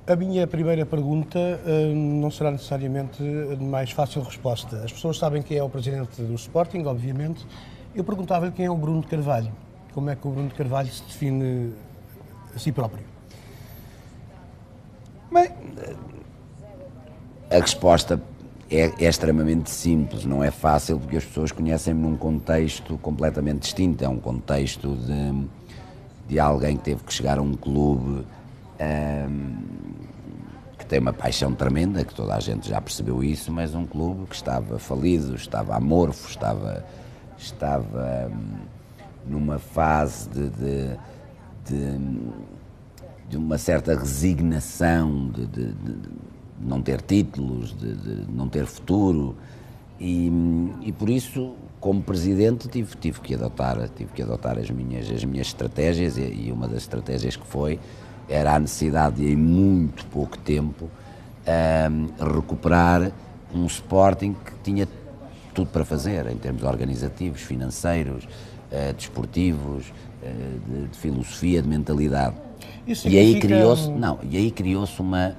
A minha primeira pergunta não será necessariamente de mais fácil resposta. As pessoas sabem quem é o presidente do Sporting, obviamente. Eu perguntava-lhe quem é o Bruno de Carvalho. Como é que o Bruno de Carvalho se define a si próprio? Bem, a resposta é extremamente simples, não é fácil, porque as pessoas conhecem-me num contexto completamente distinto. É um contexto de alguém que teve que chegar a um clube que tem uma paixão tremenda, que toda a gente já percebeu isso, mas um clube que estava falido, estava amorfo, estava numa fase de uma certa resignação, de não ter títulos, de não ter futuro, e por isso, como presidente, tive que adotar as minhas estratégias, e uma das estratégias que foi era a necessidade de, em muito pouco tempo, recuperar um Sporting que tinha tudo para fazer, em termos organizativos, financeiros, desportivos, de filosofia, de mentalidade. E aí criou-se uma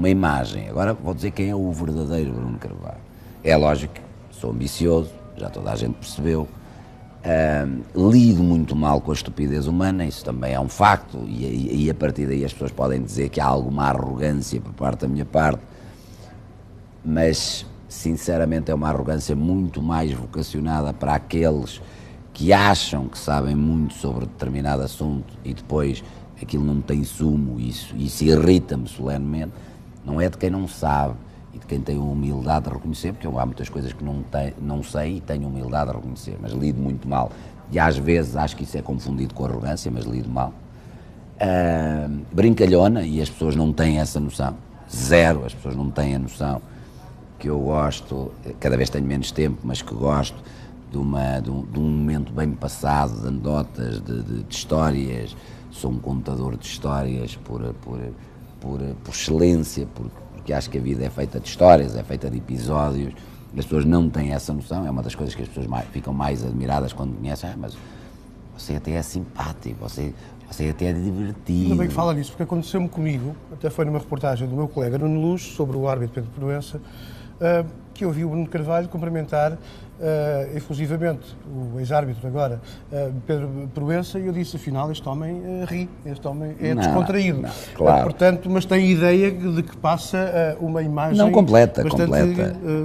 imagem. Agora vou dizer quem é o verdadeiro Bruno Carvalho. É lógico que sou ambicioso, já toda a gente percebeu, lido muito mal com a estupidez humana, isso também é um facto, e a partir daí as pessoas podem dizer que há alguma arrogância por parte da minha parte, mas sinceramente é uma arrogância muito mais vocacionada para aqueles que acham que sabem muito sobre determinado assunto e depois aquilo não tem sumo, isso irrita-me solenemente. Não é de quem não sabe e de quem tem a humildade de reconhecer, porque há muitas coisas que não sei e tenho humildade de reconhecer, mas lido muito mal. E às vezes acho que isso é confundido com arrogância, mas lido mal. Brincalhona, e as pessoas não têm essa noção, zero, as pessoas não têm a noção que eu gosto, cada vez tenho menos tempo, mas que gosto de um momento bem passado, de anedotas, de histórias. Sou um contador de histórias por excelência, porque acho que a vida é feita de histórias, é feita de episódios. As pessoas não têm essa noção, é uma das coisas que as pessoas ficam mais admiradas quando conhecem. Mas você até é simpático, você até é divertido. Ainda bem que fala nisso, porque aconteceu-me comigo, até foi numa reportagem do meu colega Nuno Luz, sobre o árbitro Pedro Proença, que eu vi o Bruno Carvalho cumprimentar efusivamente o ex-árbitro agora, Pedro Proença, e eu disse, afinal, este homem ri, este homem é descontraído. Não, claro. Portanto, mas tem ideia de que passa uma imagem não, completa,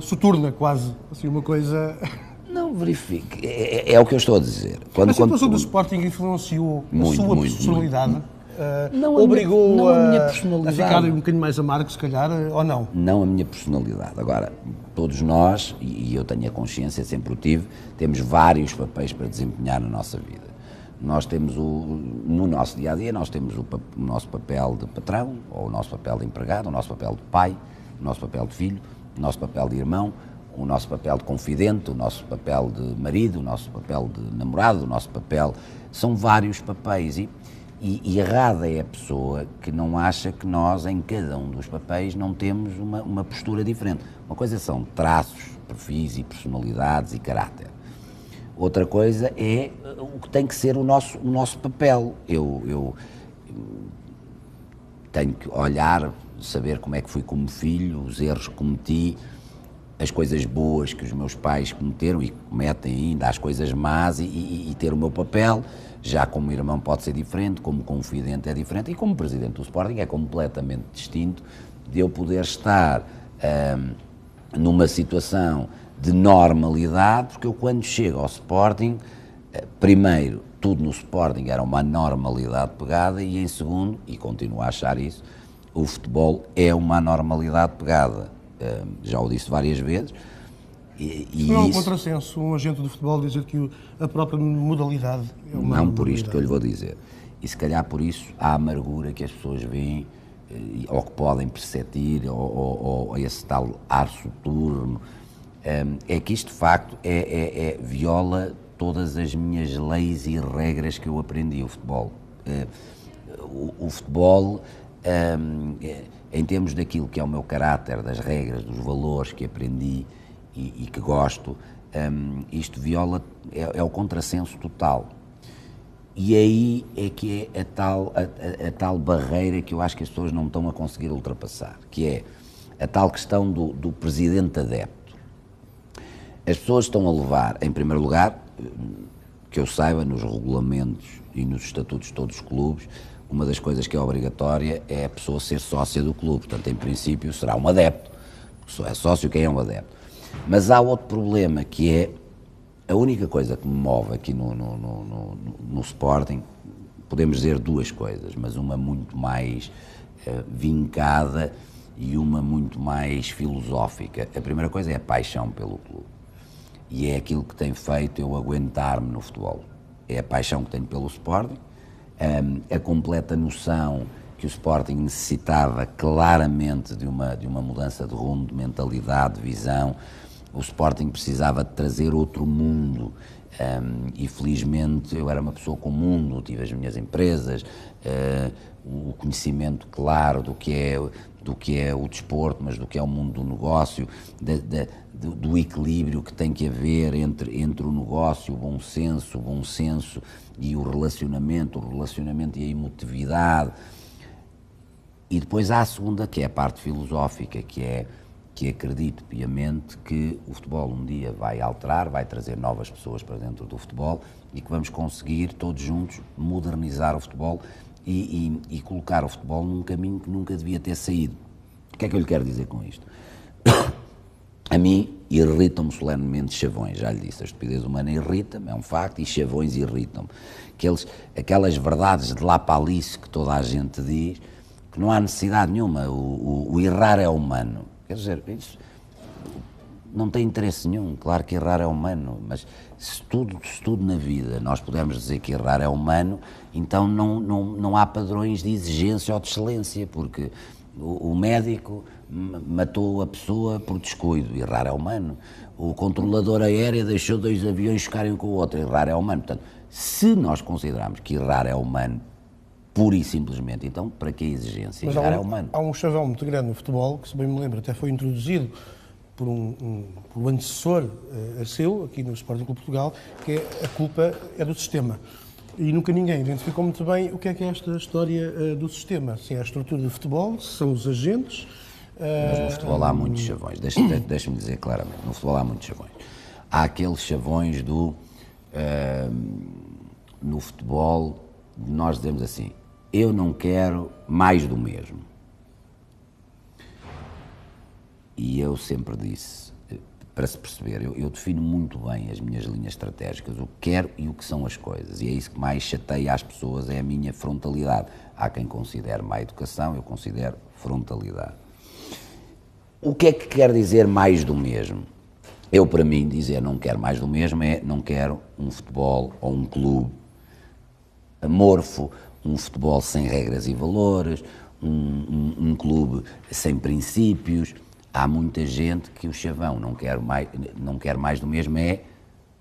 soturna, quase, assim, uma coisa... Não, verifique, é o que eu estou a dizer. A situação do Sporting influenciou a sua personalidade? Obrigou a ficar um bocadinho mais amargo, se calhar, ou não? Não a minha personalidade. Agora, todos nós, e eu tenho a consciência, sempre o tive, temos vários papéis para desempenhar na nossa vida. Nós temos no nosso dia-a-dia, nós temos o nosso papel de patrão, ou o nosso papel de empregado, o nosso papel de pai, o nosso papel de filho, o nosso papel de irmão, o nosso papel de confidente, o nosso papel de marido, o nosso papel de namorado, o nosso papel... São vários papéis e errada é a pessoa que não acha que nós, em cada um dos papéis, não temos uma postura diferente. Uma coisa são traços, perfis e personalidades e caráter. Outra coisa é o que tem que ser o nosso papel. Eu tenho que olhar, saber como é que fui como filho, os erros que cometi, as coisas boas que os meus pais cometeram e cometem ainda, as coisas más e ter o meu papel. Já como irmão pode ser diferente, como confidente é diferente e como presidente do Sporting é completamente distinto de eu poder estar numa situação de normalidade, porque eu quando chego ao Sporting, primeiro, tudo no Sporting era uma normalidade pegada e em segundo, e continuo a achar isso, o futebol é uma anormalidade pegada. Já o disse várias vezes. Não é um contrassenso um agente do futebol dizer que a própria modalidade é uma Não por isto que eu lhe vou dizer. E se calhar por isso a amargura que as pessoas veem, ou que podem perceptir, ou esse tal ar soturno, é que isto de facto viola todas as minhas leis e regras que eu aprendi. O futebol, em termos daquilo que é o meu caráter, das regras, dos valores que aprendi e que gosto, isto viola, é o contrassenso total. E aí é que é a tal barreira que eu acho que as pessoas não estão a conseguir ultrapassar, que é a tal questão do presidente adepto. As pessoas estão a levar, em primeiro lugar, que eu saiba, nos regulamentos e nos estatutos de todos os clubes, uma das coisas que é obrigatória é a pessoa ser sócia do clube. Portanto, em princípio, será um adepto. Só é sócio quem é um adepto. Mas há outro problema, que é a única coisa que me move aqui no Sporting. Podemos dizer duas coisas, mas uma muito mais vincada e uma muito mais filosófica. A primeira coisa é a paixão pelo clube. E é aquilo que tem feito eu aguentar-me no futebol. É a paixão que tenho pelo Sporting, a completa noção que o Sporting necessitava claramente de uma mudança de rumo, de mentalidade, de visão. O Sporting precisava de trazer outro mundo, e felizmente eu era uma pessoa com o mundo, tive as minhas empresas, o conhecimento claro do que é o desporto, mas do que é o mundo do negócio, do equilíbrio que tem que haver entre o negócio, o bom senso e o relacionamento e a emotividade. E depois há a segunda, que é a parte filosófica, que acredito piamente que o futebol um dia vai alterar, vai trazer novas pessoas para dentro do futebol e que vamos conseguir todos juntos modernizar o futebol e colocar o futebol num caminho que nunca devia ter saído. O que é que eu lhe quero dizer com isto? A mim irritam-me solenemente chavões, já lhe disse, a estupidez humana irrita-me, é um facto, e chavões irritam-me. Aquelas verdades de lá para Alice que toda a gente diz, que não há necessidade nenhuma, o errar é humano. Quer dizer, isso não tem interesse nenhum, claro que errar é humano, mas se tudo na vida nós pudermos dizer que errar é humano, então não há padrões de exigência ou de excelência, porque o médico matou a pessoa por descuido, errar é humano. O controlador aéreo deixou 2 aviões chocarem um com o outro, errar é humano. Portanto, se nós considerarmos que errar é humano, pura e simplesmente, então para que a exigência? Mas Errar é humano. Há um chavão muito grande no futebol, que se bem me lembro até foi introduzido por um antecessor seu, aqui no Sporting Clube Portugal, que é a culpa é do sistema. E nunca ninguém identificou muito bem o que é esta história do sistema. Se é a estrutura do futebol, se são os agentes. Mas no futebol há muitos chavões, deixa-me dizer claramente, no futebol há muitos chavões. Há aqueles chavões no futebol, nós dizemos assim, eu não quero mais do mesmo. E eu sempre disse, para se perceber, eu defino muito bem as minhas linhas estratégicas, o que quero e o que são as coisas, e é isso que mais chateia as pessoas, é a minha frontalidade. Há quem considere má educação, eu considero frontalidade. O que é que quer dizer mais do mesmo? Eu, para mim, dizer não quero mais do mesmo é não quero um futebol ou um clube amorfo, um futebol sem regras e valores, um clube sem princípios. Há muita gente que o chavão não quer mais do mesmo é,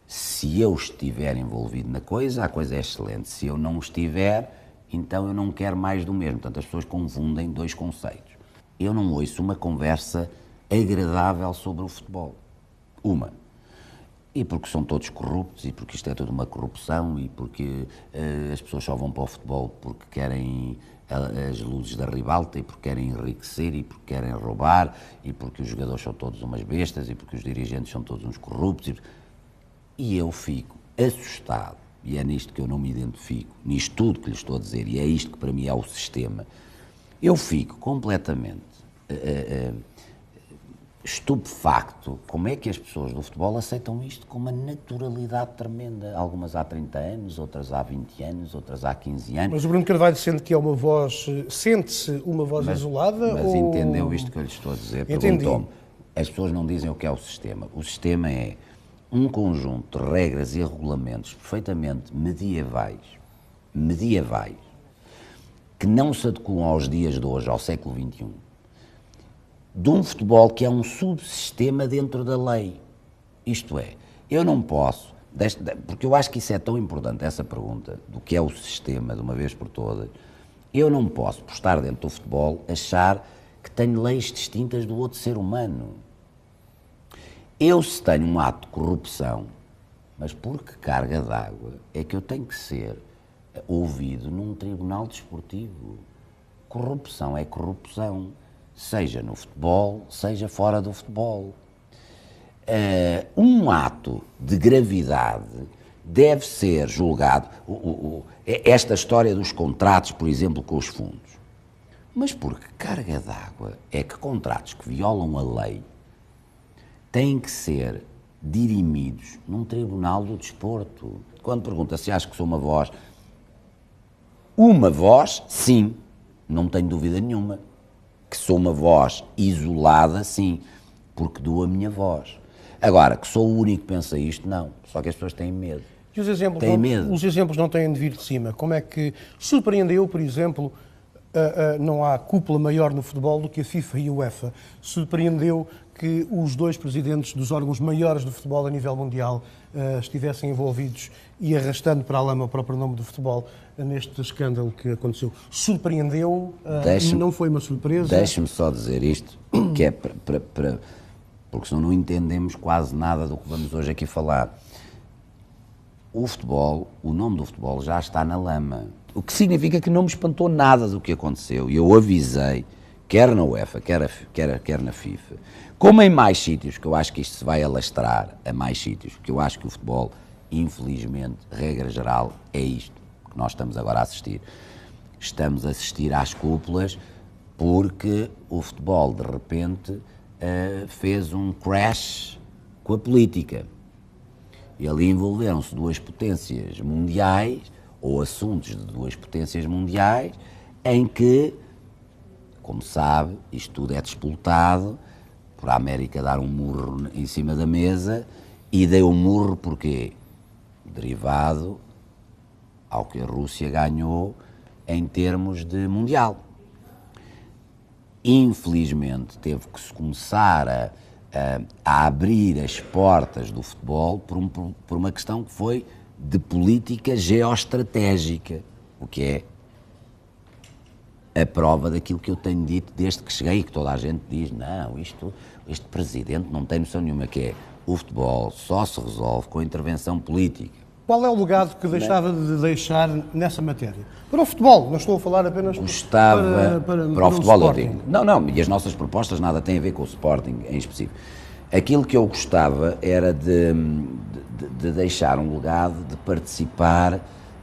se eu estiver envolvido na coisa, a coisa é excelente. Se eu não estiver, então eu não quero mais do mesmo. Portanto, as pessoas confundem dois conceitos. Eu não ouço uma conversa agradável sobre o futebol. E porque são todos corruptos, e porque isto é toda uma corrupção, e porque as pessoas só vão para o futebol porque querem as luzes da ribalta, e porque querem enriquecer, e porque querem roubar, e porque os jogadores são todos umas bestas, e porque os dirigentes são todos uns corruptos. E eu fico assustado, e é nisto que eu não me identifico, nisto tudo que lhe estou a dizer, e é isto que para mim é o sistema. Eu fico completamente estupefacto como é que as pessoas do futebol aceitam isto com uma naturalidade tremenda. Algumas há 30 anos, outras há 20 anos, outras há 15 anos. Mas o Bruno Carvalho sente-se uma voz isolada? Mas entendeu isto que eu lhe estou a dizer? Perguntou-me. As pessoas não dizem o que é o sistema. O sistema é um conjunto de regras e regulamentos perfeitamente medievais, que não se adequam aos dias de hoje, ao século XXI, de um futebol que é um subsistema dentro da lei. Isto é, eu não posso, porque eu acho que isso é tão importante, essa pergunta, do que é o sistema, de uma vez por todas, eu não posso, por estar dentro do futebol, achar que tenho leis distintas do outro ser humano. Eu, se tenho um ato de corrupção, mas por que carga d'água é que eu tenho que ser ouvido num tribunal desportivo. Corrupção é corrupção, seja no futebol, seja fora do futebol. Um ato de gravidade deve ser julgado. Esta história dos contratos, por exemplo, com os fundos. Mas por que carga d'água é que contratos que violam a lei têm que ser dirimidos num tribunal do desporto? Quando pergunta se acho que sou uma voz, sim, não tenho dúvida nenhuma. Que sou uma voz isolada, sim, porque dou a minha voz. Agora, que sou o único que pensa isto, não. Só que as pessoas têm medo. E os exemplos não têm de vir de cima. Como é que surpreendeu, por exemplo, não há cúpula maior no futebol do que a FIFA e a UEFA. Surpreendeu que os dois presidentes dos órgãos maiores do futebol a nível mundial estivessem envolvidos e arrastando para a lama o próprio nome do futebol neste escândalo que aconteceu. Surpreendeu? Não foi uma surpresa? Deixe-me só dizer isto, que é porque senão não entendemos quase nada do que vamos hoje aqui falar. O futebol, o nome do futebol já está na lama. O que significa que não me espantou nada do que aconteceu. E eu avisei, quer na UEFA, quer na FIFA, como em mais sítios, que eu acho que isto se vai alastrar a mais sítios, que eu acho que o futebol, infelizmente, regra geral, é isto que nós estamos agora a assistir. Estamos a assistir às cúpulas porque o futebol, de repente, fez um crash com a política. E ali envolveram-se duas potências mundiais, ou assuntos de duas potências mundiais, em que, como sabe, isto tudo é disputado por a América dar um murro em cima da mesa, e deu um murro porque derivado ao que a Rússia ganhou em termos de mundial. Infelizmente, teve que se começar a abrir as portas do futebol por uma questão que foi de política geoestratégica, o que é a prova daquilo que eu tenho dito desde que cheguei e que toda a gente diz, não, este presidente não tem noção nenhuma, que é o futebol só se resolve com a intervenção política. Qual é o legado que deixava de deixar nessa matéria? Para o futebol, não estou a falar apenas para o futebol, eu digo. Não, e as nossas propostas nada têm a ver com o Sporting em específico. Aquilo que eu gostava era de deixar um legado, de participar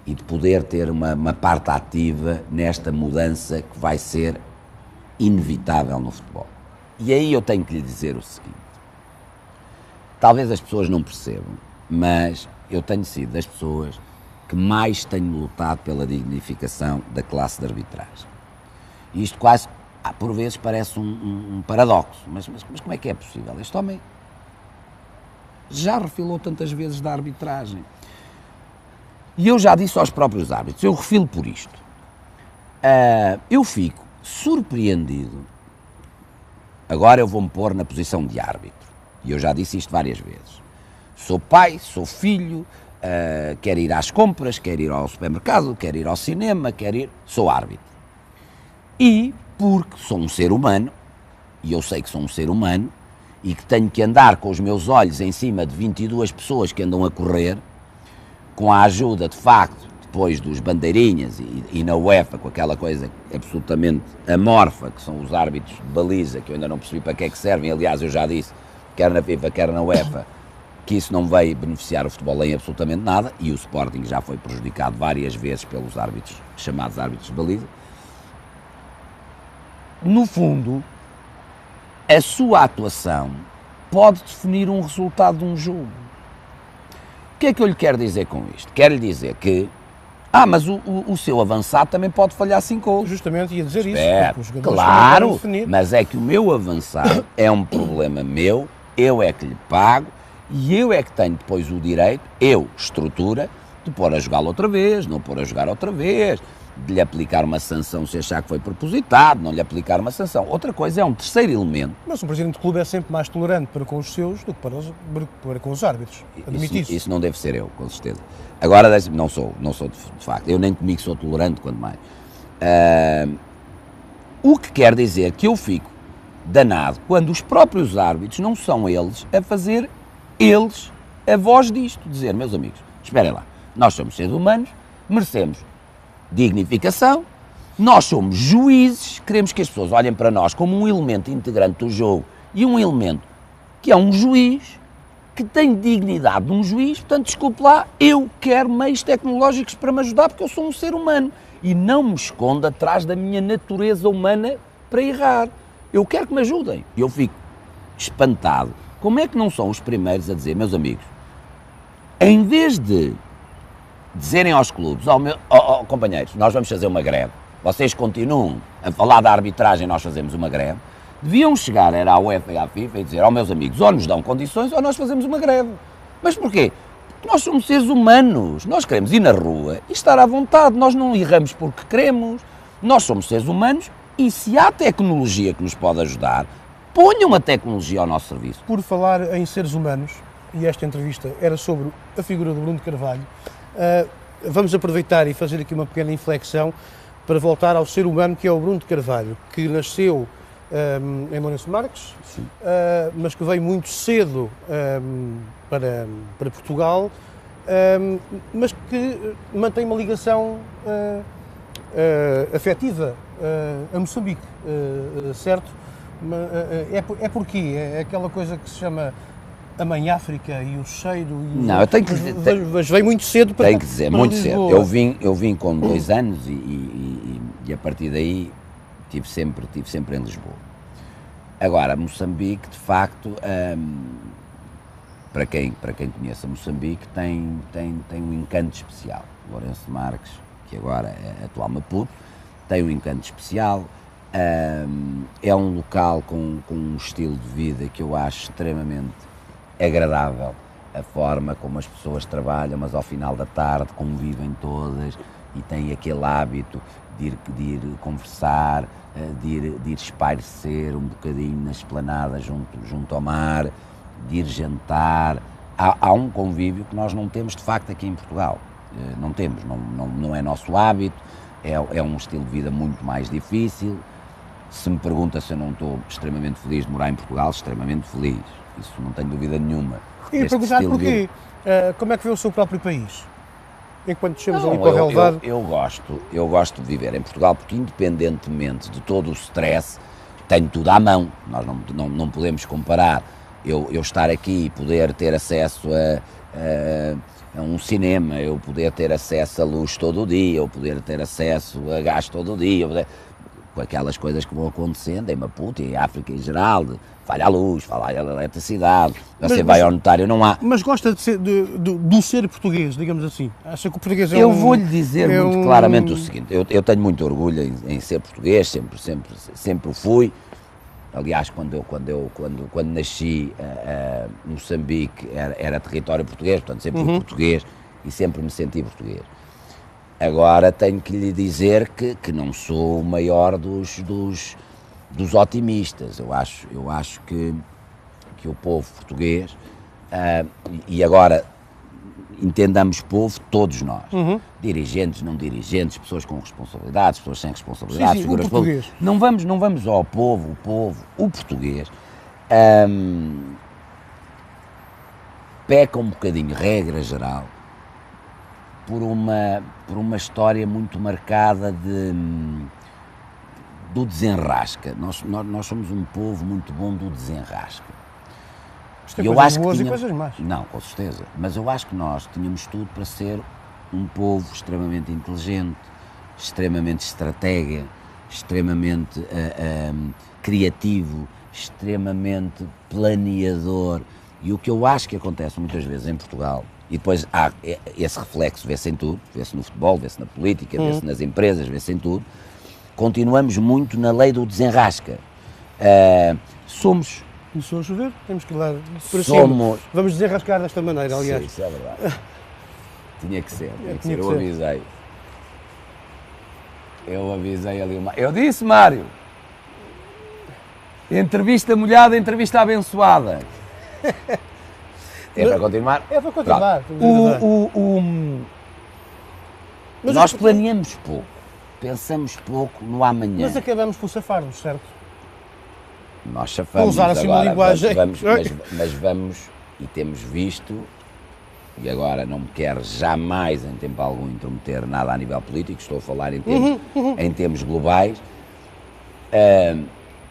e de poder ter uma parte ativa nesta mudança que vai ser inevitável no futebol. E aí eu tenho que lhe dizer o seguinte, talvez as pessoas não percebam, mas eu tenho sido das pessoas que mais tenho lutado pela dignificação da classe de arbitragem. E isto quase, por vezes, parece um paradoxo, mas como é que é possível? Este homem já refilou tantas vezes da arbitragem. E eu já disse aos próprios árbitros, eu refilo por isto. Eu fico surpreendido, agora eu vou-me pôr na posição de árbitro, e eu já disse isto várias vezes. Sou pai, sou filho, quero ir às compras, quero ir ao supermercado, quero ir ao cinema, sou árbitro. E porque sou um ser humano, e eu sei que sou um ser humano, e que tenho que andar com os meus olhos em cima de 22 pessoas que andam a correr, com a ajuda, de facto, depois dos bandeirinhas e na UEFA, com aquela coisa absolutamente amorfa, que são os árbitros de baliza, que eu ainda não percebi para que é que servem, aliás, eu já disse, quer na FIFA, quer na UEFA, que isso não veio beneficiar o futebol em absolutamente nada, e o Sporting já foi prejudicado várias vezes pelos árbitros, chamados árbitros de baliza. No fundo, a sua atuação pode definir um resultado de um jogo. O que é que eu lhe quero dizer com isto? Quero lhe dizer que, mas o seu avançado também pode falhar 5 gols. Justamente ia dizer isso. Claro, mas é que o meu avançado é um problema meu, eu é que lhe pago, e eu é que tenho depois o direito, estrutura, de pôr a jogá-lo outra vez, não pôr a jogar outra vez, de lhe aplicar uma sanção se achar que foi propositado, não lhe aplicar uma sanção. Outra coisa é um terceiro elemento. Mas o presidente do clube é sempre mais tolerante para com os seus do que para com os árbitros. Admite isso. Isso não deve ser eu, com certeza. Agora, não sou de facto. Eu nem comigo sou tolerante, quanto mais. O que quer dizer que eu fico danado quando os próprios árbitros não são eles a fazer a voz disto. Dizer, meus amigos, esperem lá, nós somos seres humanos, merecemos dignificação. Nós somos juízes, queremos que as pessoas olhem para nós como um elemento integrante do jogo e um elemento que é um juiz, que tem dignidade de um juiz, portanto, desculpe lá, eu quero meios tecnológicos para me ajudar porque eu sou um ser humano e não me escondo atrás da minha natureza humana para errar. Eu quero que me ajudem. Eu fico espantado. Como é que não são os primeiros a dizer, meus amigos, em vez de dizerem aos clubes, companheiros, nós vamos fazer uma greve, vocês continuam a falar da arbitragem, nós fazemos uma greve, deviam chegar, era à UEFA e à FIFA, e dizer, meus amigos, ou nos dão condições ou nós fazemos uma greve. Mas porquê? Porque nós somos seres humanos, nós queremos ir na rua e estar à vontade, nós não erramos porque queremos, nós somos seres humanos e se há tecnologia que nos pode ajudar, ponham a tecnologia ao nosso serviço. Por falar em seres humanos, e esta entrevista era sobre a figura do Bruno de Carvalho, vamos aproveitar e fazer aqui uma pequena inflexão para voltar ao ser humano que é o Bruno de Carvalho, que nasceu em Lourenço Marques, mas que veio muito cedo para Portugal, mas que mantém uma ligação afetiva a Moçambique, certo? É porquê? É aquela coisa que se chama a Mãe África e o cheiro? Não, eu tenho que dizer... Mas veio muito cedo para Tenho que dizer, muito cedo. Eu vim com 2 anos e a partir daí estive sempre em Lisboa. Agora, Moçambique, de facto, para quem conhece a Moçambique, tem um encanto especial. Lourenço Marques, que agora é atual Maputo, tem um encanto especial. É um local com um estilo de vida que eu acho extremamente agradável, a forma como as pessoas trabalham, mas ao final da tarde convivem todas e têm aquele hábito de ir conversar, de ir espairecer um bocadinho na esplanada junto ao mar, de ir jantar. Há um convívio que nós não temos de facto aqui em Portugal, não temos, não é nosso hábito, é um estilo de vida muito mais difícil. Se me pergunta se eu não estou extremamente feliz de morar em Portugal, extremamente feliz, isso não tenho dúvida nenhuma. E perguntar porquê, como é que vê o seu próprio país? Enquanto descemos ali para o relevado... Eu gosto de viver em Portugal porque, independentemente de todo o stress, tenho tudo à mão. Nós não podemos comparar eu estar aqui e poder ter acesso a um cinema, eu poder ter acesso a luz todo o dia, eu poder ter acesso a gás todo o dia, com aquelas coisas que vão acontecendo em Maputo e em África em geral, falha a luz, falha a eletricidade, você vai ao notário, não há... Mas gosta do ser português, digamos assim? Acha que o português é Eu vou-lhe dizer muito claramente o seguinte, eu tenho muito orgulho em ser português, sempre o fui. Aliás, quando nasci, Moçambique era território português, portanto sempre fui português e sempre me senti português. Agora tenho que lhe dizer que não sou o maior dos otimistas. Eu acho que o povo português, e agora entendamos povo, todos nós, dirigentes, não dirigentes, pessoas com responsabilidades, pessoas sem responsabilidades, figuras públicas, não vamos ao povo, o português, peca um bocadinho, regra geral, por uma história muito marcada do desenrasca. Nós somos um povo muito bom do desenrasca. Tem coisas boas e coisas más. Não, com certeza. Mas eu acho que nós tínhamos tudo para ser um povo extremamente inteligente, extremamente estratega, extremamente criativo, extremamente planeador. E o que eu acho que acontece muitas vezes em Portugal, e depois há esse reflexo, vê-se em tudo, vê-se no futebol, vê-se na política, vê-se nas empresas, vê-se em tudo, continuamos muito na lei do desenrasca. Começou a chover, temos que ir lá para cima. Vamos desenrascar desta maneira, aliás. Sim, isso é verdade. Tinha que ser. Eu avisei. Eu avisei ali uma... Eu disse, Mário, entrevista molhada, entrevista abençoada. É para continuar? É para continuar. Nós planeamos pouco, pensamos pouco no amanhã. Mas acabamos por safar-nos, certo? Nós chafamos usar assim agora, uma linguagem. mas vamos, e temos visto e agora não me quero jamais, em tempo algum, intrometer nada a nível político, estou a falar em termos globais,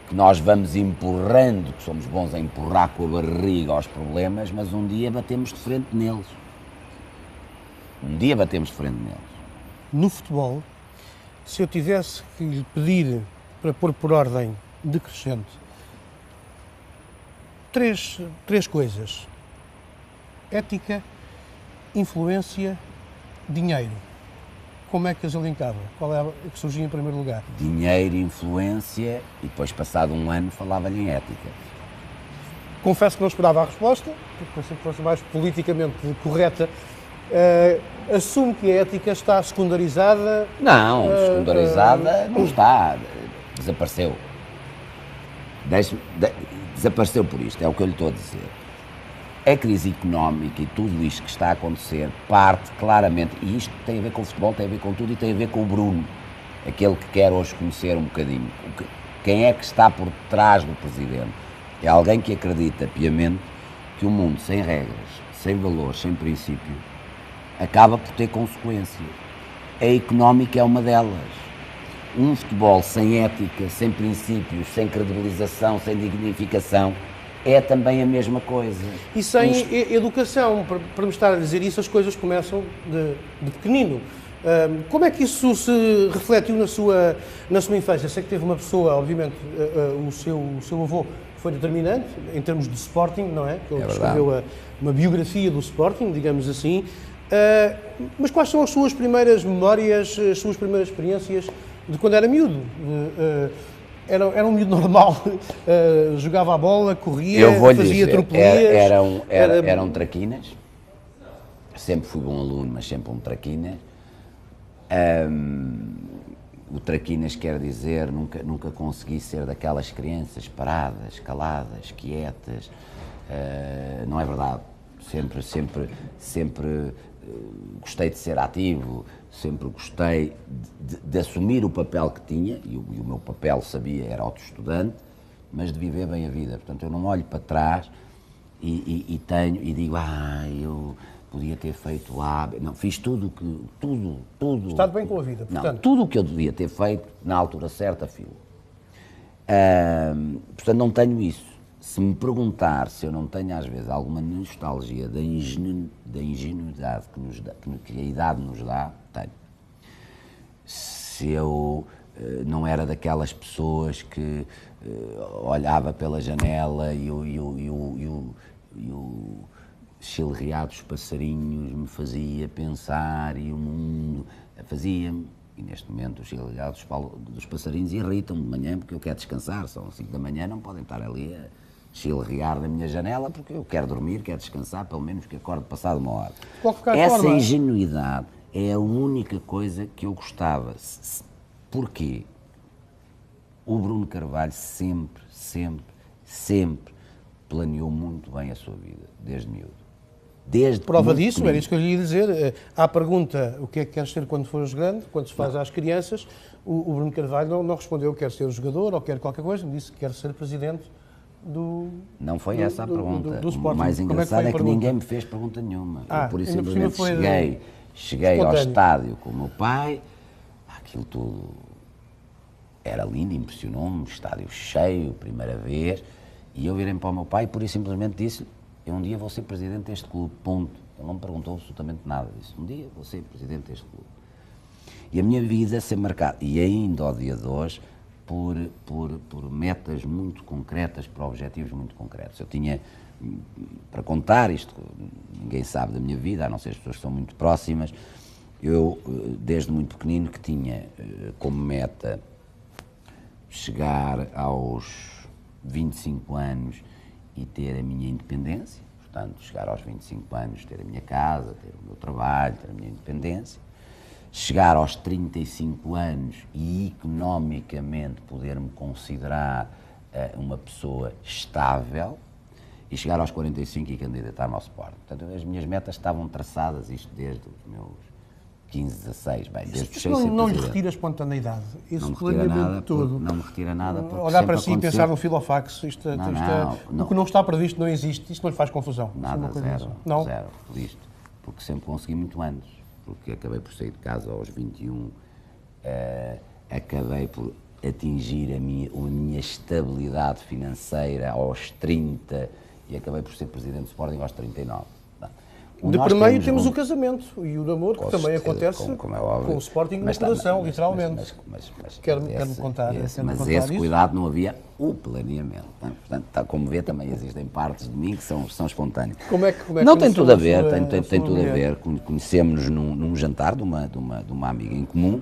que nós vamos empurrando, que somos bons a empurrar com a barriga aos problemas, mas um dia batemos de frente neles. No futebol, se eu tivesse que lhe pedir para pôr por ordem decrescente três coisas: ética, influência, dinheiro, como é que as alinkava? Qual é a que surgia em primeiro lugar? Dinheiro, influência, e depois, passado um ano, falava-lhe em ética. Confesso que não esperava a resposta, porque pensei que fosse mais politicamente correta. Assumo que a ética está secundarizada? Não, secundarizada não está. Desapareceu. Desapareceu por isto, é o que eu lhe estou a dizer. A crise económica e tudo isto que está a acontecer parte claramente, e isto tem a ver com o futebol, tem a ver com tudo, e tem a ver com o Bruno, aquele que quer hoje conhecer um bocadinho. Quem é que está por trás do presidente? É alguém que acredita piamente que o mundo sem regras, sem valores, sem princípios, acaba por ter consequências. A económica é uma delas. Um futebol sem ética, sem princípios, sem credibilização, sem dignificação, é também a mesma coisa. E sem educação, para me estar a dizer isso, as coisas começam de pequenino. Como é que isso se refletiu na sua infância? Sei que teve uma pessoa, obviamente, o seu avô foi determinante, em termos de Sporting, não é? Ele escreveu uma biografia do Sporting, digamos assim. Mas quais são as suas primeiras memórias, as suas primeiras experiências de quando era miúdo? Era um miúdo normal, jogava a bola, corria, fazia tropelias? Eram traquinas. Sempre fui bom aluno, mas sempre um traquina. O traquinas quer dizer nunca consegui ser daquelas crianças paradas, caladas, quietas. Não é verdade. Sempre gostei de ser ativo, sempre gostei de assumir o papel que tinha, e o meu papel, sabia, era autoestudante, mas de viver bem a vida. Portanto, eu não olho para trás e digo, eu podia ter feito não, fiz tudo. Está bem com a vida, portanto. Não, tudo o que eu devia ter feito, na altura certa, fiz. Portanto, não tenho isso. Se me perguntar se eu não tenho, às vezes, alguma nostalgia da ingenuidade que a idade nos dá, tenho. Se eu não era daquelas pessoas que olhava pela janela e o chilrear dos passarinhos me fazia pensar, e o mundo fazia-me. E neste momento os chilrear dos passarinhos irritam-me de manhã, porque eu quero descansar, são 5 da manhã, não podem estar ali a chilrear da minha janela, porque eu quero dormir, quero descansar, pelo menos que acorde passado uma hora. Essa ingenuidade é a única coisa que eu gostava. Porquê? O Bruno Carvalho sempre planeou muito bem a sua vida, desde miúdo. Prova disso, era isso que eu lhe ia dizer. À pergunta, o que é que queres ser quando fores grande, quando se faz às crianças, o Bruno Carvalho não respondeu quer ser jogador ou quer qualquer coisa, disse que quer ser presidente Não foi essa a pergunta. Do Sporting. O mais engraçado é que ninguém me fez pergunta nenhuma. Eu, por isso, simplesmente cheguei ao estádio com o meu pai, aquilo tudo era lindo, impressionou-me, estádio cheio, primeira vez, e eu virei para o meu pai e por isso simplesmente disse: eu um dia vou ser presidente deste clube, ponto. Ele não me perguntou absolutamente nada, disse: um dia vou ser presidente deste clube. E a minha vida ser marcada, e ainda ao dia de hoje, por metas muito concretas, por objetivos muito concretos. Eu tinha, para contar isto, ninguém sabe da minha vida, a não ser as pessoas que são muito próximas, eu, desde muito pequenino, que tinha como meta chegar aos 25 anos e ter a minha independência, portanto, chegar aos 25 anos, ter a minha casa, ter o meu trabalho, ter a minha independência, chegar aos 35 anos e economicamente poder-me considerar uma pessoa estável, e chegar aos 45 e candidatar-me ao Sporting. Portanto, as minhas metas estavam traçadas, isto desde os meus 15, 16, bem, desde os 6 não lhe retira a espontaneidade, esse planeamento todo. Não me retira nada. Olhar para si e pensar no filofax, o que não está previsto não existe, isto não lhe faz confusão? Nada, zero, isto. porque sempre consegui muito antes, porque acabei por sair de casa aos 21, acabei por atingir a minha estabilidade financeira aos 30 e acabei por ser presidente do Sporting aos 39. De primeiro temos o casamento e o namoro, que também acontece como é óbvio, com o Sporting no coração, literalmente. Quero-me contar. Mas esse cuidado não havia o planeamento. Portanto, como vê, também existem partes de mim que são espontâneas. Como é que não, tem tudo a ver, tem tudo a ver. Conhecemos-nos num jantar de uma amiga em comum.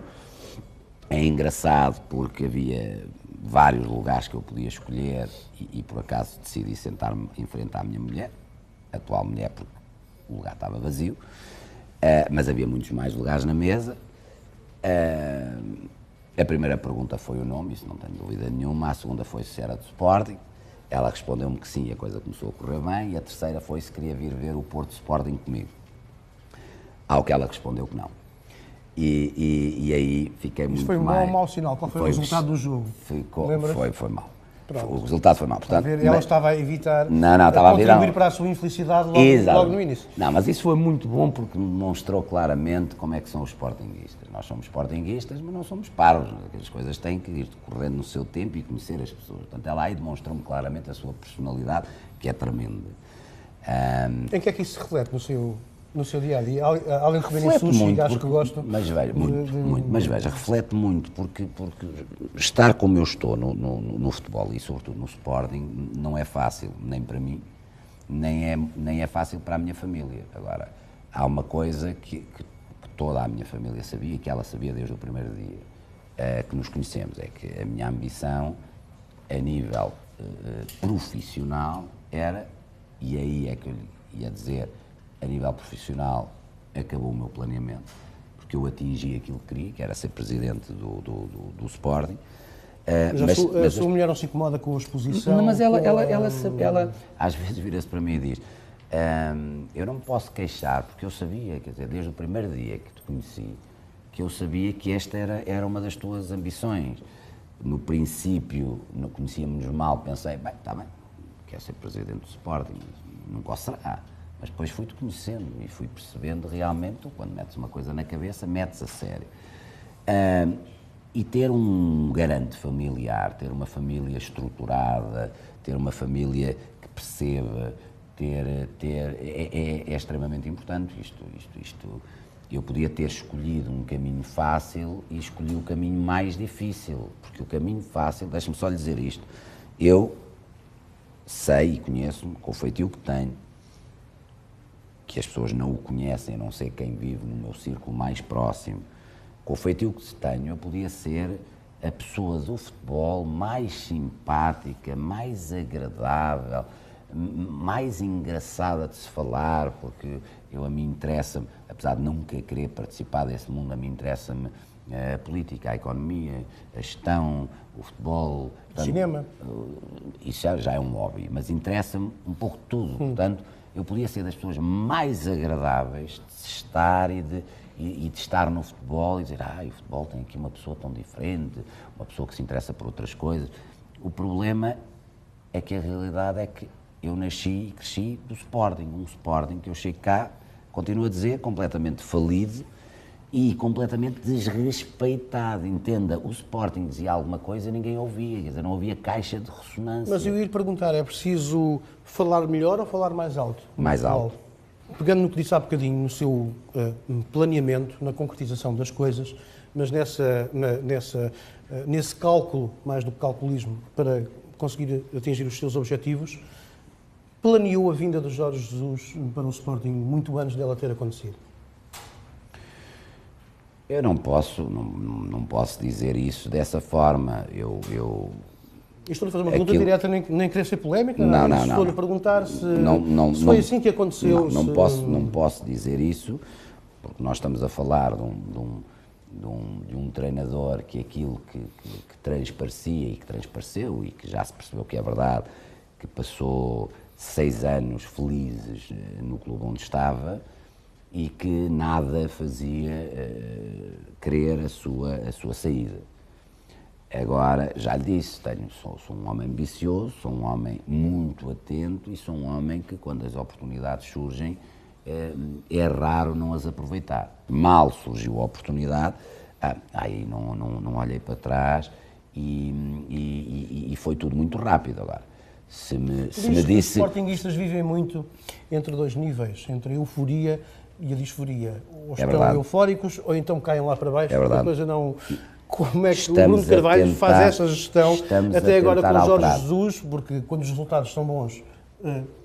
É engraçado porque havia vários lugares que eu podia escolher e por acaso decidi sentar-me em frente à minha mulher, atual mulher, porque o lugar estava vazio, mas havia muitos mais lugares na mesa. A primeira pergunta foi o nome, isso não tenho dúvida nenhuma. A segunda foi se era do Sporting. Ela respondeu-me que sim e a coisa começou a correr bem. E a terceira foi se queria vir ver o Porto Sporting comigo. Ao que ela respondeu que não. E aí fiquei muito mais... Isso foi um bom ou mau sinal? Qual foi o resultado do jogo? Foi mau. O resultado foi mau. Portanto, ela estava a evitar estava contribuir para a sua infelicidade logo no início. Não, mas isso foi muito bom porque demonstrou claramente como é que são os sportinguistas. Nós somos sportinguistas, mas não somos parvos. As coisas têm que ir decorrendo no seu tempo e conhecer as pessoas. Portanto, ela aí demonstrou-me claramente a sua personalidade, que é tremenda. Em que é que isso se reflete no seu dia-a-dia? Além de comer sushi, acho que gosto. Mas veja, muito. Mas veja, reflete muito, porque estar como eu estou no futebol e sobretudo no Sporting não é fácil, nem para mim, nem é fácil para a minha família. Agora, há uma coisa que toda a minha família sabia, que ela sabia desde o primeiro dia que nos conhecemos, é que a minha ambição a nível profissional era, e aí é que eu ia dizer, a nível profissional, acabou o meu planeamento, porque eu atingi aquilo que queria, que era ser presidente do Sporting. A sua mulher não se incomoda com a exposição? Não, mas ela às vezes vira-se para mim e diz, eu não me posso queixar, porque eu sabia, quer dizer, desde o primeiro dia que te conheci, que eu sabia que esta era uma das tuas ambições. No princípio, não conhecíamos mal, pensei, bem, está bem, quer ser presidente do Sporting, nunca o será. Mas depois fui-te conhecendo e fui percebendo realmente, quando metes uma coisa na cabeça, metes a sério. E ter um garante familiar, ter uma família estruturada, ter uma família que perceba, é extremamente importante. Isto, eu podia ter escolhido um caminho fácil e escolhi o caminho mais difícil, porque o caminho fácil, deixa-me só lhe dizer isto, eu sei e conheço-me com o feitio que tenho, que as pessoas não o conhecem, a não sei quem vive no meu círculo mais próximo, com o feitio que tenho, eu podia ser a pessoa do futebol mais simpática, mais agradável, mais engraçada de se falar, porque a mim interessa-me, apesar de nunca querer participar desse mundo, a mim interessa-me a política, a economia, a gestão, o futebol... Cinema. Isso já é um hobby, mas interessa-me um pouco tudo, portanto... Eu podia ser das pessoas mais agradáveis de se estar e de estar no futebol e dizer, o futebol tem aqui uma pessoa tão diferente, uma pessoa que se interessa por outras coisas. O problema é que a realidade é que eu nasci e cresci do Sporting, um Sporting que eu chego cá, continuo a dizer, completamente falido e completamente desrespeitado. Entenda, o Sporting dizia alguma coisa e ninguém ouvia, quer dizer, não havia caixa de ressonância. Mas eu ia lhe perguntar, é preciso falar melhor ou falar mais alto? Mais alto. Pegando no que disse há bocadinho, no seu planeamento, na concretização das coisas, mas nesse cálculo, mais do que calculismo, para conseguir atingir os seus objetivos, planeou a vinda de Jorge Jesus para o Sporting muito antes dela ter acontecido? Eu não posso dizer isso dessa forma. Estou a fazer uma pergunta direta, nem querer ser polémica. Não. Estou-lhe a perguntar se foi assim que aconteceu. Não posso dizer isso, porque nós estamos a falar de um treinador que aquilo que transparecia e que transpareceu e que já se percebeu que é verdade, que passou 6 anos felizes no clube onde estava, e que nada fazia querer a sua saída. Agora, já lhe disse, sou um homem ambicioso, sou um homem muito atento e sou um homem que, quando as oportunidades surgem, é raro não as aproveitar. Mal surgiu a oportunidade, aí não olhei para trás e foi tudo muito rápido agora. Se me disse... Os sportinguistas vivem muito entre dois níveis, entre a euforia e a disforia. Ou estão eufóricos ou então caem lá para baixo. É verdade. A coisa não... Como é que o Bruno Carvalho faz essa gestão, até agora com o Jorge Jesus, porque quando os resultados são bons,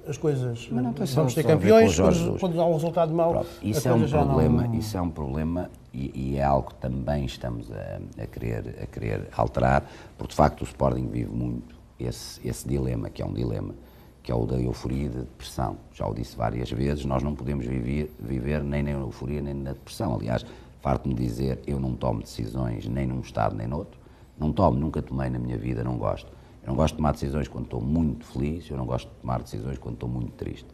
as coisas... Vamos ter campeões, quando há um resultado mau, isso é um problema, não... Isso é um problema e é algo que também estamos a querer alterar, porque de facto o Sporting vive muito esse dilema, que é um dilema, que é o da euforia e da depressão. Já o disse várias vezes, nós não podemos viver nem na euforia nem na depressão. Aliás, farto-me dizer, eu não tomo decisões nem num estado nem noutro. Não tomo, nunca tomei na minha vida, não gosto. Eu não gosto de tomar decisões quando estou muito feliz, eu não gosto de tomar decisões quando estou muito triste.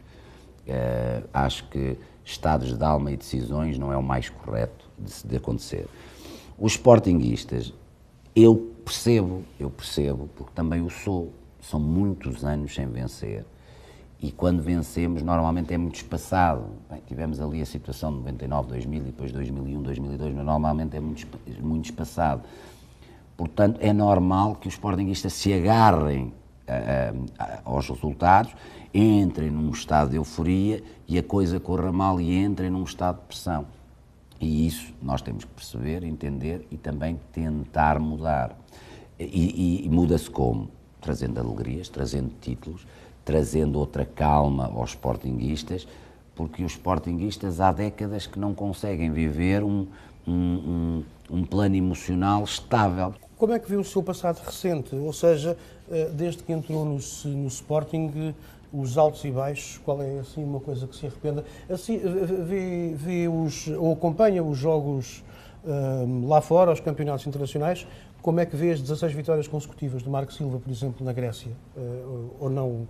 Acho que estados de alma e decisões não é o mais correto de acontecer. Os sportinguistas, eu percebo, porque também o sou. São muitos anos sem vencer. E quando vencemos, normalmente é muito espaçado. Bem, tivemos ali a situação de 99, 2000 e depois 2001, 2002, mas normalmente é muito espaçado. Portanto, é normal que os sportinguistas se agarrem aos resultados, entrem num estado de euforia e a coisa corra mal e entrem num estado de pressão. E isso nós temos que perceber, entender e também tentar mudar. E muda-se como? Trazendo alegrias, trazendo títulos, trazendo outra calma aos sportinguistas, porque os sportinguistas há décadas que não conseguem viver um plano emocional estável. Como é que viu o seu passado recente? Ou seja, desde que entrou no Sporting, os altos e baixos, qual é assim uma coisa que se arrependa? Assim, ou acompanha os jogos lá fora, os campeonatos internacionais, como é que vê as 16 vitórias consecutivas do Marco Silva, por exemplo, na Grécia? Ou não?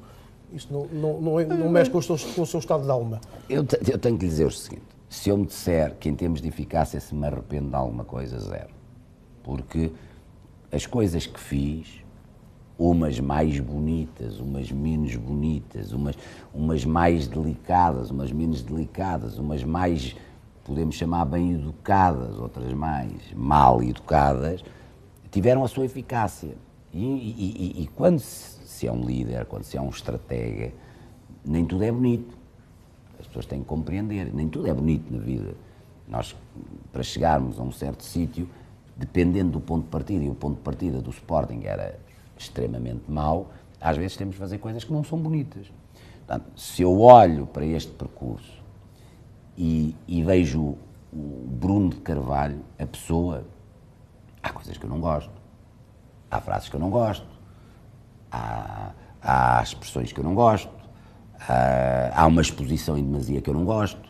Isto não mexe com o seu estado de alma? Eu tenho que lhe dizer o seguinte, se eu me disser que em termos de eficácia se me arrependo de alguma coisa, zero. Porque as coisas que fiz, umas mais bonitas, umas menos bonitas, umas mais delicadas, umas menos delicadas, umas mais, podemos chamar, bem educadas, outras mais mal educadas, tiveram a sua eficácia. E quando se é um líder, quando se é um estratega, nem tudo é bonito. As pessoas têm que compreender, nem tudo é bonito na vida. Nós, para chegarmos a um certo sítio, dependendo do ponto de partida, e o ponto de partida do Sporting era extremamente mau, às vezes temos de fazer coisas que não são bonitas. Portanto, se eu olho para este percurso e vejo o Bruno de Carvalho, a pessoa, há coisas que eu não gosto, há frases que eu não gosto, há expressões que eu não gosto, há uma exposição em demasia que eu não gosto,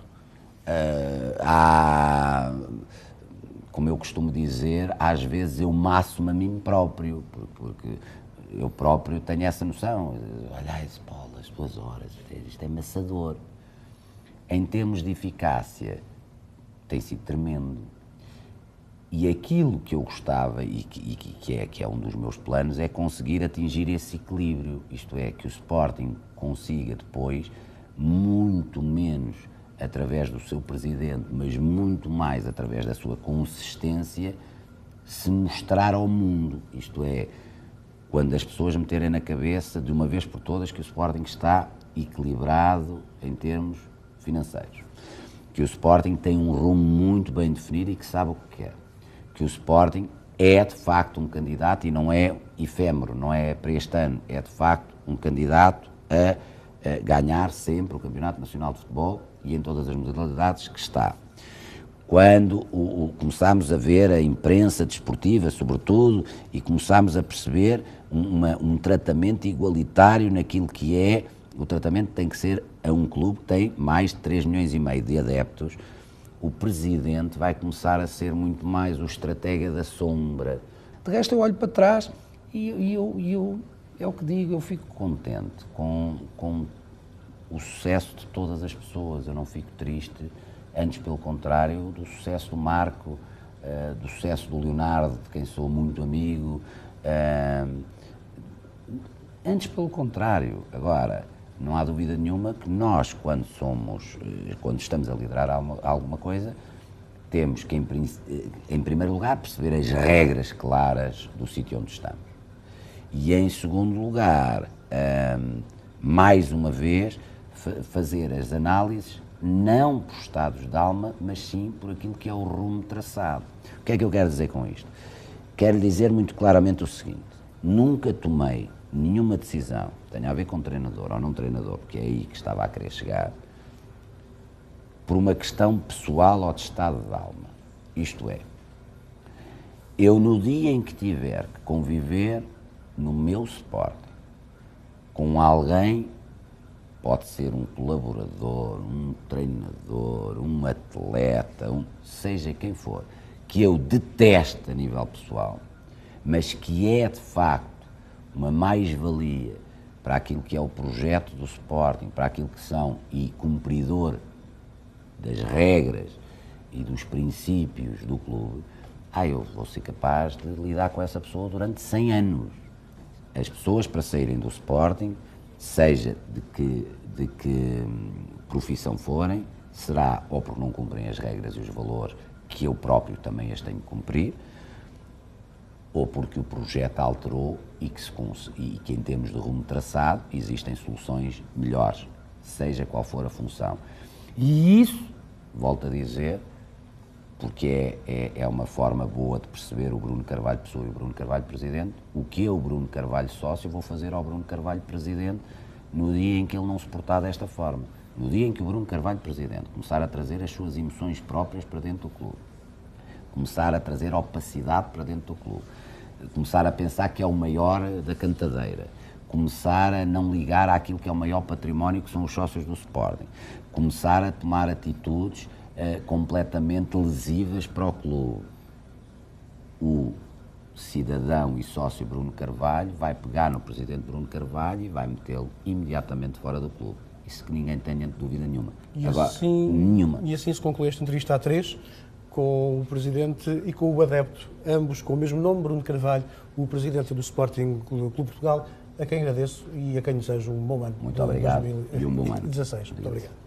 como eu costumo dizer, às vezes eu maço-me a mim próprio, porque eu próprio tenho essa noção. Olha, Paulo, as 2 horas, isto é maçador. Em termos de eficácia, tem sido tremendo. E aquilo que eu gostava, e que é um dos meus planos, é conseguir atingir esse equilíbrio. Isto é, que o Sporting consiga depois, muito menos através do seu presidente, mas muito mais através da sua consistência, se mostrar ao mundo. Isto é, quando as pessoas meterem na cabeça, de uma vez por todas, que o Sporting está equilibrado em termos financeiros. Que o Sporting tem um rumo muito bem definido e que sabe o que quer. Que o Sporting é, de facto, um candidato, e não é efêmero, não é para este ano, é, de facto, um candidato a ganhar sempre o Campeonato Nacional de Futebol e em todas as modalidades que está. Quando começámos a ver a imprensa desportiva, sobretudo, e começámos a perceber um tratamento igualitário naquilo que é, o tratamento tem que ser a um clube que tem mais de 3,5 milhões de adeptos, o presidente vai começar a ser muito mais o estratega da sombra. De resto, eu olho para trás e eu é o que digo, eu fico contente com o sucesso de todas as pessoas, eu não fico triste, antes pelo contrário, do sucesso do Marco, do sucesso do Leonardo, de quem sou muito amigo, antes pelo contrário. Agora, não há dúvida nenhuma que nós, quando estamos a liderar alguma coisa, temos que, em primeiro lugar, perceber as regras claras do sítio onde estamos. E, em segundo lugar, mais uma vez, fazer as análises não por estados de alma, mas sim por aquilo que é o rumo traçado. O que é que eu quero dizer com isto? Quero dizer muito claramente o seguinte: nunca tomei nenhuma decisão que tenha a ver com treinador ou não treinador, porque é aí que estava a querer chegar, por uma questão pessoal ou de estado de alma. Isto é, eu no dia em que tiver que conviver no meu Sporting com alguém, pode ser um colaborador, um treinador, um atleta, seja quem for, que eu detesto a nível pessoal, mas que é de facto uma mais-valia para aquilo que é o projeto do Sporting, para aquilo que são, e cumpridor das regras e dos princípios do clube, eu vou ser capaz de lidar com essa pessoa durante 100 anos. As pessoas, para saírem do Sporting, seja de que profissão forem, será ou porque não cumprem as regras e os valores que eu próprio também as tenho que cumprir, ou porque o projeto alterou e que em termos de rumo traçado existem soluções melhores, seja qual for a função. E isso, volto a dizer, porque é uma forma boa de perceber o Bruno Carvalho pessoa e o Bruno Carvalho presidente, o que eu, Bruno Carvalho sócio, vou fazer ao Bruno Carvalho presidente no dia em que ele não se portar desta forma. No dia em que o Bruno Carvalho presidente começar a trazer as suas emoções próprias para dentro do clube, começar a trazer opacidade para dentro do clube, começar a pensar que é o maior da cantadeira, começar a não ligar àquilo que é o maior património, que são os sócios do Sporting, começar a tomar atitudes completamente lesivas para o clube. O cidadão e sócio Bruno Carvalho vai pegar no presidente Bruno Carvalho e vai metê-lo imediatamente fora do clube. Isso que ninguém tenha dúvida nenhuma. Nenhuma. E assim se conclui esta entrevista a 3, com o presidente e com o adepto, ambos com o mesmo nome, Bruno Carvalho, o presidente do Sporting Clube Portugal, a quem agradeço e a quem desejo um bom ano. Muito obrigado. E um bom ano. 2016. Muito obrigado.